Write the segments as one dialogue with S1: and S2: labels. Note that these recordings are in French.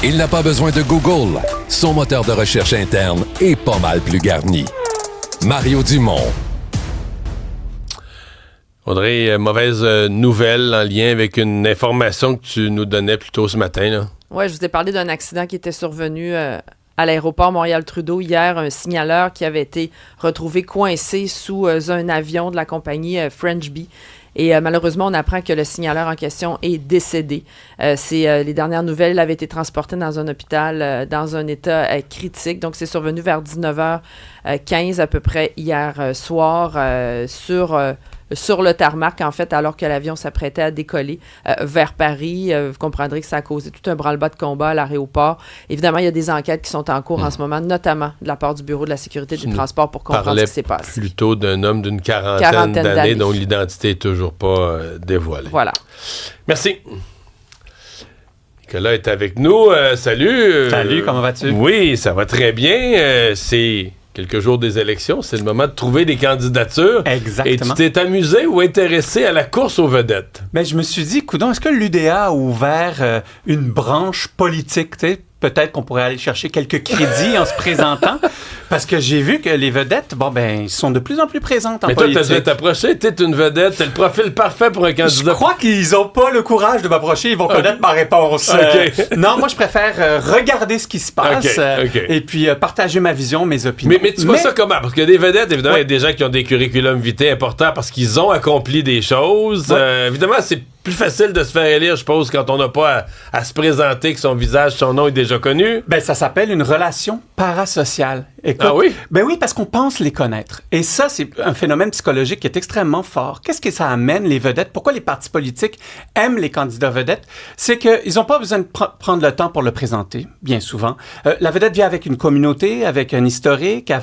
S1: Il n'a pas besoin de Google. Son moteur de recherche interne est pas mal plus garni. Mario Dumont.
S2: Audrey, mauvaise nouvelle en lien avec une information que tu nous donnais plus tôt ce matin.
S3: Oui, je vous ai parlé d'un accident qui était survenu à l'aéroport Montréal-Trudeau hier. Un signaleur qui avait été retrouvé coincé sous un avion de la compagnie French Bee. Et malheureusement, on apprend que le signaleur en question est décédé. Les dernières nouvelles, il avait été transporté dans un hôpital dans un état critique. Donc, c'est survenu vers 19h15 à peu près hier soir sur le tarmac, en fait, alors que l'avion s'apprêtait à décoller vers Paris. Vous comprendrez que ça a causé tout un branle-bas de combat à l'aéroport. Évidemment, il y a des enquêtes qui sont en cours en ce moment, notamment de la part du Bureau de la sécurité des transports pour comprendre ce qui s'est passé.
S2: Plutôt d'un homme d'une quarantaine d'années dont l'identité n'est toujours pas dévoilée.
S3: Voilà.
S2: Merci. Nicolas est avec nous. Salut.
S4: Salut, comment vas-tu?
S2: Oui, ça va très bien. C'est quelques jours des élections, c'est le moment de trouver des candidatures.
S4: Exactement.
S2: Et tu t'es amusé ou intéressé à la course aux vedettes?
S4: Ben, je me suis dit, coudonc, est-ce que l'UDA a ouvert une branche politique, tu sais? Peut-être qu'on pourrait aller chercher quelques crédits en se présentant, parce que j'ai vu que les vedettes, ils sont de plus en plus présentes en politique.
S2: Mais toi, t'as dû t'approcher, t'es une vedette, t'es le profil parfait pour un candidat.
S4: Je crois qu'ils ont pas le courage de m'approcher, ils vont connaître ma réponse. Non, moi, je préfère regarder ce qui se passe et puis partager ma vision, mes opinions.
S2: Mais tu vois ça comment? Parce que des vedettes, évidemment, il y a des gens qui ont des curriculums vitae importants parce qu'ils ont accompli des choses. Évidemment, c'est plus facile de se faire élire, je suppose, quand on n'a pas à se présenter, que son visage, son nom est déjà connu.
S4: Ben, ça s'appelle une relation parasociale. Écoute,
S2: ah oui?
S4: Ben oui, parce qu'on pense les connaître. Et ça, c'est un phénomène psychologique qui est extrêmement fort. Qu'est-ce que ça amène, les vedettes? Pourquoi les partis politiques aiment les candidats vedettes? C'est qu'ils n'ont pas besoin de prendre le temps pour le présenter, bien souvent. La vedette vient avec une communauté, avec un historique,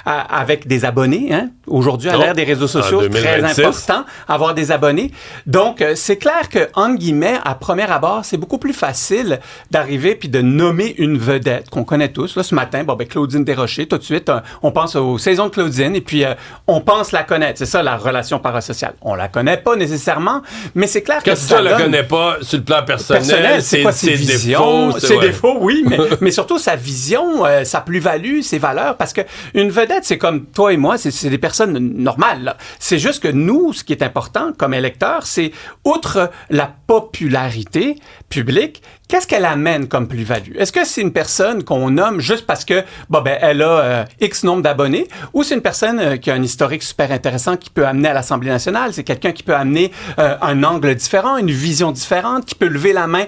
S4: avec des abonnés. Hein? Aujourd'hui, à l'ère des réseaux sociaux, c'est très important, avoir des abonnés. Donc, c'est clair que, entre guillemets, à premier abord, c'est beaucoup plus facile d'arriver puis de nommer une vedette qu'on connaît tous. Là, ce matin, Claudine Desrochers, tout de suite, on pense aux saisons de Claudine et puis on pense la connaître. C'est ça, la relation parasociale. On la connaît pas nécessairement, mais c'est clair que
S2: ça la connaît pas sur le plan personnel,
S4: c'est quoi ses visions, ses défauts, oui, mais surtout sa vision, sa plus-value, ses valeurs, parce que une vedette, c'est comme toi et moi, c'est des personnes normales, là. C'est juste que nous, ce qui est important comme électeurs, c'est outre la popularité publique, qu'est-ce qu'elle amène comme plus-value? Est-ce que c'est une personne qu'on nomme juste parce que elle a X nombre d'abonnés, ou c'est une personne qui a un historique super intéressant qui peut amener à l'Assemblée nationale? C'est quelqu'un qui peut amener un angle différent, une vision différente, qui peut lever la main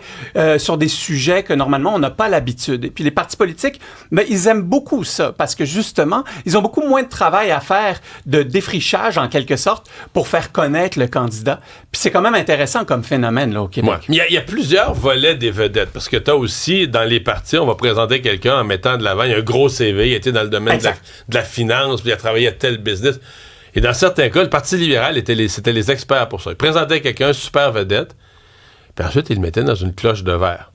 S4: sur des sujets que normalement on n'a pas l'habitude. Et puis les partis politiques, ils aiment beaucoup ça parce que justement, ils ont beaucoup moins de travail à faire de défrichage en quelque sorte pour faire connaître le candidat. Puis c'est quand même intéressant comme phénomène là au Québec.
S2: Ouais. Il y a plusieurs volets des vedettes parce que tu as aussi dans les partis, on va présenter quelqu'un en mettant de l'avant, il y a un gros CV, il a été dans le domaine de la finance, puis il a travaillé à tel business. Et dans certains cas, le Parti libéral, c'était les experts pour ça. Ils présentaient quelqu'un, super vedette, puis ensuite, ils le mettaient dans une cloche de verre.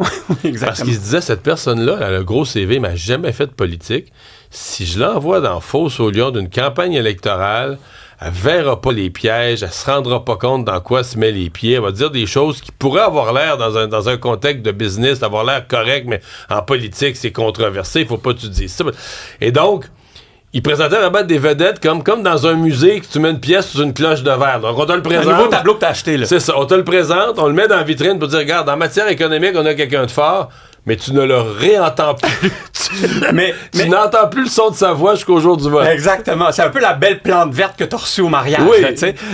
S2: Parce qu'ils se disaient, cette personne-là, elle a le gros CV, mais elle n'a jamais fait de politique. Si je l'envoie dans Fosse au Lion d'une campagne électorale, elle verra pas les pièges, elle se rendra pas compte dans quoi se met les pieds, elle va dire des choses qui pourraient avoir l'air dans un contexte de business, avoir l'air correct, mais en politique, c'est controversé, il faut pas que tu dises ça. Et donc, ils présentaient vraiment des vedettes comme dans un musée que tu mets une pièce sous une cloche de verre. Donc, on te le présente.
S4: Un nouveau tableau que t'as acheté, là.
S2: C'est ça, on te le présente, on le met dans la vitrine pour dire, regarde, en matière économique, on a quelqu'un de fort, mais tu ne le réentends plus. tu n'entends plus le son de sa voix jusqu'au jour du vote.
S4: Exactement. C'est un peu la belle plante verte que tu as reçue au mariage.
S2: Oui.
S4: Là,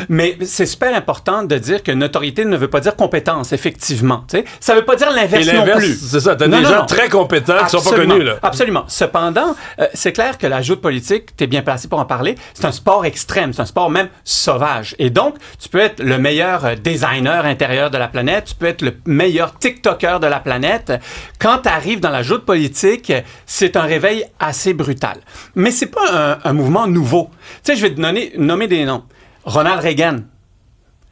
S4: mais c'est super important de dire que notoriété ne veut pas dire compétence, effectivement. T'sais. Ça ne veut pas dire l'inverse non plus.
S2: C'est ça, tu as des gens très compétents qui ne sont pas connus. Là.
S4: Absolument. Cependant, c'est clair que la joute politique, tu es bien placé pour en parler, c'est un sport extrême, c'est un sport même sauvage. Et donc, tu peux être le meilleur designer intérieur de la planète, tu peux être le meilleur TikToker de la planète. Quand tu arrives dans la joute politique, c'est un réveil assez brutal. Mais c'est pas un mouvement nouveau. Tu sais, je vais te nommer des noms. Ronald Reagan.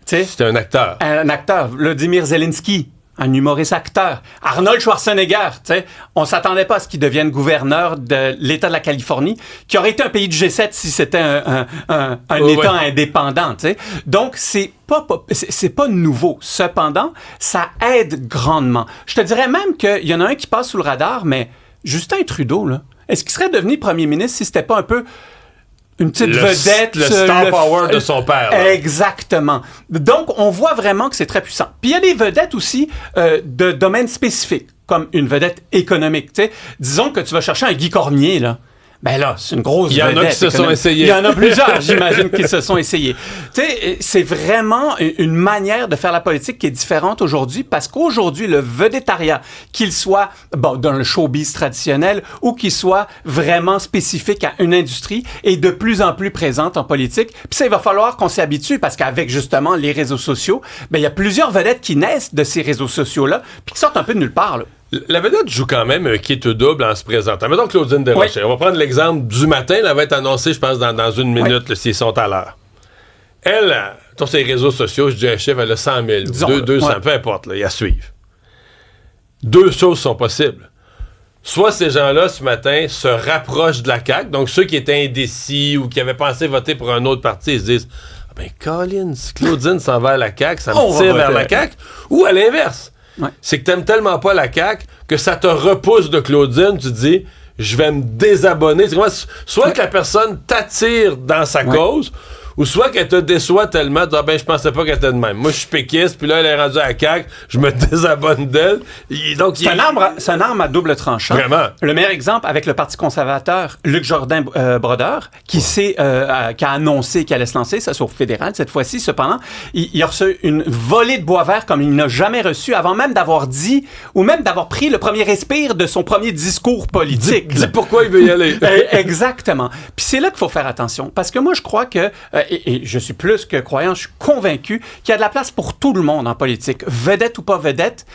S2: C'est un acteur.
S4: Un acteur. Vladimir Zelensky. un humoriste acteur. Arnold Schwarzenegger, tu sais, on s'attendait pas à ce qu'il devienne gouverneur de l'État de la Californie, qui aurait été un pays du G7 si c'était un État indépendant, tu sais. Donc, c'est pas nouveau. Cependant, ça aide grandement. Je te dirais même qu'il y en a un qui passe sous le radar, mais Justin Trudeau, là, est-ce qu'il serait devenu premier ministre si c'était pas un peu une petite vedette,
S2: le star power de son père. Là.
S4: Exactement. Donc, on voit vraiment que c'est très puissant. Puis, il y a des vedettes aussi de domaines spécifiques, comme une vedette économique. Tu sais, disons que tu vas chercher un Guy Cormier, là. Ben là, c'est une grosse vedette.
S2: Il y en a qui se sont essayés.
S4: Il y en a plusieurs, j'imagine, qui se sont essayés. Tu sais, c'est vraiment une manière de faire la politique qui est différente aujourd'hui, parce qu'aujourd'hui, le vedettariat, qu'il soit dans le showbiz traditionnel ou qu'il soit vraiment spécifique à une industrie, est de plus en plus présente en politique. Puis ça, il va falloir qu'on s'y habitue, parce qu'avec justement les réseaux sociaux, ben il y a plusieurs vedettes qui naissent de ces réseaux sociaux-là, puis qui sortent un peu de nulle part, là.
S2: La vedette joue quand même un kit double en se présentant. Mettons Claudine Desrochers. Oui. On va prendre l'exemple du matin. Elle va être annoncée, je pense, dans une minute, là, s'ils sont à l'heure. Elle, sur ses réseaux sociaux, je dis un chiffre, elle a 100 000, 200, peu importe, là, il y a à suivre. Deux choses sont possibles. Soit ces gens-là, ce matin, se rapprochent de la CAQ, donc ceux qui étaient indécis ou qui avaient pensé voter pour un autre parti, ils se disent « Ben, Colin, si Claudine s'en va à la CAQ, ça me tire vers la CAQ. » Ou à l'inverse. Ouais. C'est que t'aimes tellement pas la CAQ que ça te repousse de Claudine, tu te dis je vais me désabonner. C'est comme, soit que la personne t'attire dans sa cause, ou soit qu'elle te déçoit tellement, tu dis, ben, je pensais pas qu'elle était de même. Moi, je suis péquiste, puis là, elle est rendue à la CAQ, je me désabonne d'elle. Donc,
S4: c'est un arme à double tranchant.
S2: Vraiment.
S4: Le meilleur exemple, avec le Parti conservateur, Luc Jourdain-Brodeur, qui a annoncé qu'il allait se lancer, ça c'est au fédéral cette fois-ci, cependant, il a reçu une volée de bois vert comme il n'a jamais reçu, avant même d'avoir dit, ou même d'avoir pris le premier respire de son premier discours politique.
S2: Dis pourquoi il veut y aller.
S4: Exactement. Puis c'est là qu'il faut faire attention, parce que moi, je crois que et je suis plus que croyant, je suis convaincu qu'il y a de la place pour tout le monde en politique, vedette ou pas vedette,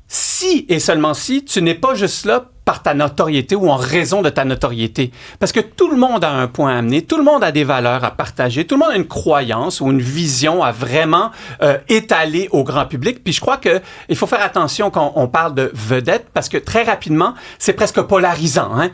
S4: si et seulement si tu n'es pas juste là par ta notoriété ou en raison de ta notoriété. Parce que tout le monde a un point à amener, tout le monde a des valeurs à partager, tout le monde a une croyance ou une vision à vraiment étaler au grand public. Puis je crois que il faut faire attention quand on parle de vedette, parce que très rapidement, c'est presque polarisant. Hein?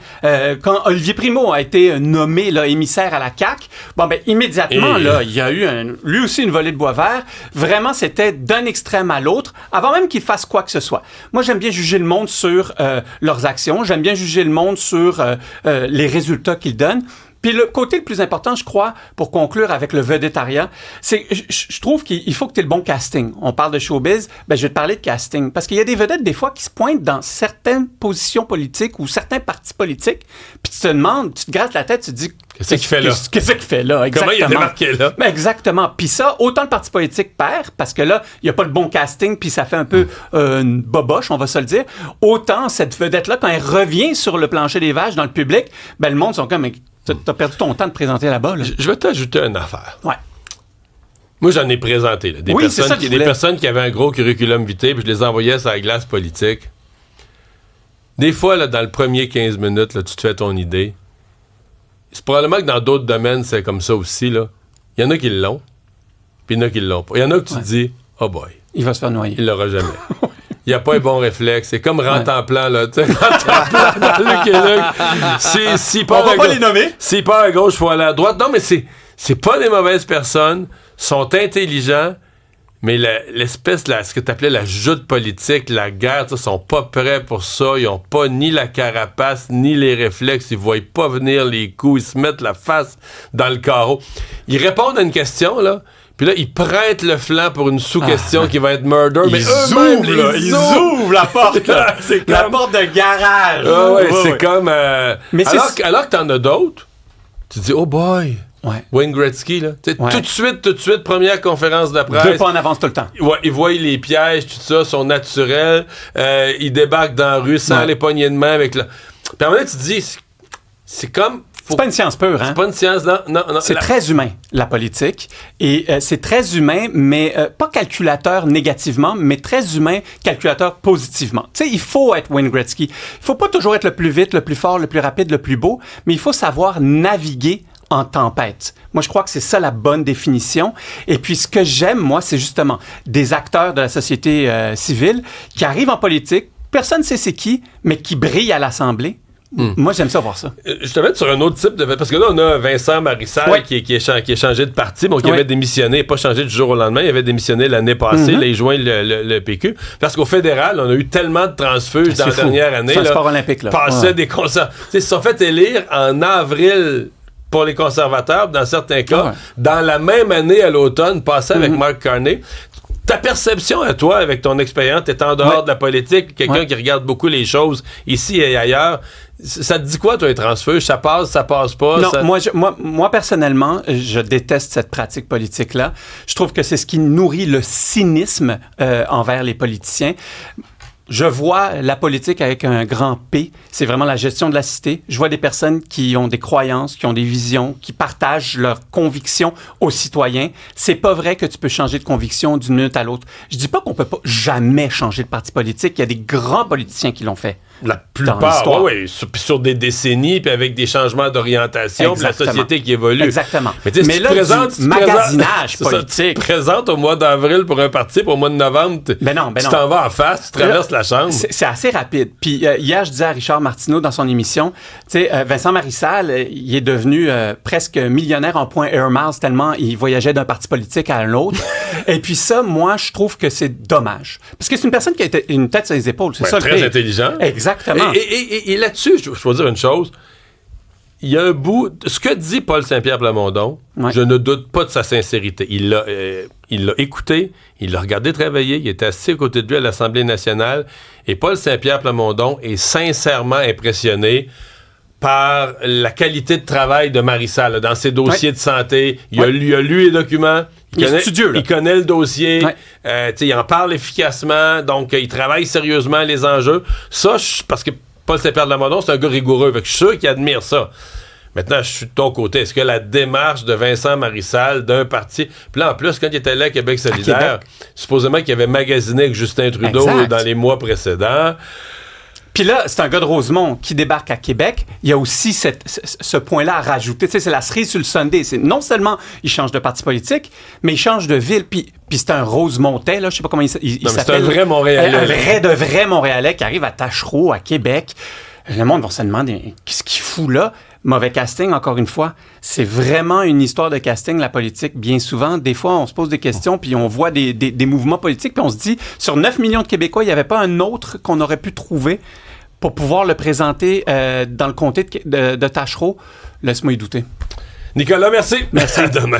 S4: Quand Olivier Primo a été nommé là, émissaire à la CAQ, bon ben immédiatement, là, il y a eu lui aussi une volée de bois vert. Vraiment, c'était d'un extrême à l'autre, avant même qu'il fasse quoi que ce soit. Moi, j'aime bien juger le monde sur leurs actions. J'aime bien juger le monde sur les résultats qu'ils donnent. Puis le côté le plus important, je crois, pour conclure avec le vedettariat, c'est je trouve qu'il faut que tu aies le bon casting. On parle de showbiz, ben je vais te parler de casting. Parce qu'il y a des vedettes, des fois, qui se pointent dans certaines positions politiques ou certains partis politiques, puis tu te demandes, tu te grattes la tête, tu te dis...
S2: Qu'est-ce qu'il fait là?
S4: Qu'est-ce qu'il fait là? Exactement.
S2: Comment il a démarqué là?
S4: Exactement. Puis ça, autant le parti politique perd, parce que là, il n'y a pas le bon casting, puis ça fait un peu une boboche, on va se le dire. Autant cette vedette-là, quand elle revient sur le plancher des vaches dans le public, ben le monde sont comme... T'as perdu ton temps de présenter là-bas. Là.
S2: Je vais t'ajouter une affaire.
S4: Ouais.
S2: Moi, j'en ai présenté. Là, des personnes qui avaient un gros curriculum vitae, puis je les envoyais sur la glace politique. Des fois, là, dans le premier 15 minutes, là, tu te fais ton idée. C'est probablement que dans d'autres domaines, c'est comme ça aussi. Là. Il y en a qui l'ont, puis il y en a qui l'ont pas. Il y en a que tu te dis, oh boy.
S4: Il va se faire noyer.
S2: Il l'aura jamais. Il n'y a pas un bon réflexe. C'est comme rentre en plan, là. Tu sais, rentre en plan dans Luc et Luc. S'il part
S4: on va pas les nommer.
S2: S'il part à gauche, il faut aller à droite. Non, mais c'est pas des mauvaises personnes. Sont intelligents, mais l'espèce, ce que tu appelais la joute politique, la guerre, ils sont pas prêts pour ça. Ils ont pas ni la carapace, ni les réflexes. Ils voient pas venir les coups. Ils se mettent la face dans le carreau. Ils répondent à une question, là. Puis là, ils prêtent le flanc pour une sous-question qui va être murder. Mais eux-mêmes,
S4: ils ouvrent la porte. Là. C'est comme... La porte de garage.
S2: C'est comme... Mais alors que t'en as d'autres, tu te dis, oh boy, Wayne Gretzky, là. Tout de suite, première conférence de presse.
S4: 2 pas en avance tout le temps.
S2: Il voit les pièges, tout ça, sont naturels. Il débarque dans la rue sans les poignées de main avec le... Puis à un moment donné, tu te dis, c'est comme...
S4: C'est pas une science pure, hein?
S2: C'est pas une science, non.
S4: C'est très humain, la politique. Et c'est très humain, mais pas calculateur négativement, mais très humain, calculateur positivement. Tu sais, il faut être Wayne Gretzky. Il faut pas toujours être le plus vite, le plus fort, le plus rapide, le plus beau, mais il faut savoir naviguer en tempête. Moi, je crois que c'est ça la bonne définition. Et puis, ce que j'aime, moi, c'est justement des acteurs de la société civile qui arrivent en politique, personne ne sait c'est qui, mais qui brillent à l'Assemblée. Moi, j'aime ça voir ça.
S2: Je te mets sur un autre type de... Parce que là, on a Vincent Marissal qui est changé de parti, bon, qui avait démissionné, pas changé du jour au lendemain, il avait démissionné l'année passée, là, il joint le PQ. Parce qu'au fédéral, on a eu tellement de transfuges dans la dernière année.
S4: C'est un sport olympique, là.
S2: Passaient des concerts. Ils se sont fait élire en avril pour les conservateurs, dans certains cas, dans la même année à l'automne, passé avec Mark Carney. Ta perception à toi, avec ton expérience, t'es en dehors de la politique, quelqu'un qui regarde beaucoup les choses ici et ailleurs, ça te dit quoi, toi, les transfuges? Ça passe pas?
S4: Non, moi, personnellement, je déteste cette pratique politique-là. Je trouve que c'est ce qui nourrit le cynisme envers les politiciens. Je vois la politique avec un grand P. C'est vraiment la gestion de la cité. Je vois des personnes qui ont des croyances, qui ont des visions, qui partagent leurs convictions aux citoyens. C'est pas vrai que tu peux changer de conviction d'une minute à l'autre. Je dis pas qu'on peut pas jamais changer de parti politique. Il y a des grands politiciens qui l'ont fait.
S2: La plupart, oui, sur des décennies, puis avec des changements d'orientation, puis la société qui évolue.
S4: Exactement.
S2: Mais là,
S4: magasinage politique.
S2: Tu te présentes au mois d'avril pour un parti, puis au mois de novembre, tu t'en vas en face, tu traverses la chambre.
S4: C'est assez rapide. Puis hier, je disais à Richard Martineau dans son émission, tu sais, Vincent Marissal, il est devenu presque millionnaire en points Air Miles tellement il voyageait d'un parti politique à un autre. Et puis ça, moi, je trouve que c'est dommage. Parce que c'est une personne qui a une tête sur les épaules. C'est ça,
S2: très intelligent.
S4: Exactement.
S2: Et là-dessus, je dois dire une chose. Il y a un bout... Ce que dit Paul Saint-Pierre Plamondon, je ne doute pas de sa sincérité. Il l'a écouté, il l'a regardé travailler, il était assis à côté de lui à l'Assemblée nationale, et Paul Saint-Pierre Plamondon est sincèrement impressionné par la qualité de travail de Marissal dans ses dossiers de santé. Il a lu les documents.
S4: Il est studieux, là.
S2: Il connaît le dossier. Il en parle efficacement. Donc, il travaille sérieusement les enjeux. Ça, parce que Paul Saint-Pierre Plamondon, c'est un gars rigoureux. Fait que je suis sûr qu'il admire ça. Maintenant, je suis de ton côté. Est-ce que la démarche de Vincent Marissal d'un parti... Puis là, en plus, quand il était là à Québec solidaire, supposément qu'il avait magasiné avec Justin Trudeau dans les mois précédents...
S4: Puis là, c'est un gars de Rosemont qui débarque à Québec. Il y a aussi ce point-là à rajouter. Tu sais, c'est la cerise sur le sundae. C'est non seulement il change de parti politique, mais il change de ville. Puis c'est un Rosemontais, là, je sais pas comment il s'appelle.
S2: C'est un vrai Montréalais.
S4: Un vrai Montréalais qui arrive à Tachereau, à Québec. Le monde va se demander qu'est-ce qu'il fout là. Mauvais casting, encore une fois. C'est vraiment une histoire de casting, la politique. Bien souvent, des fois, on se pose des questions, puis on voit des mouvements politiques, puis on se dit, sur 9 millions de Québécois, il n'y avait pas un autre qu'on aurait pu trouver pour pouvoir le présenter dans le comté de Tachereau. Laisse-moi y douter.
S2: Nicolas, merci.
S4: Merci.
S2: À demain.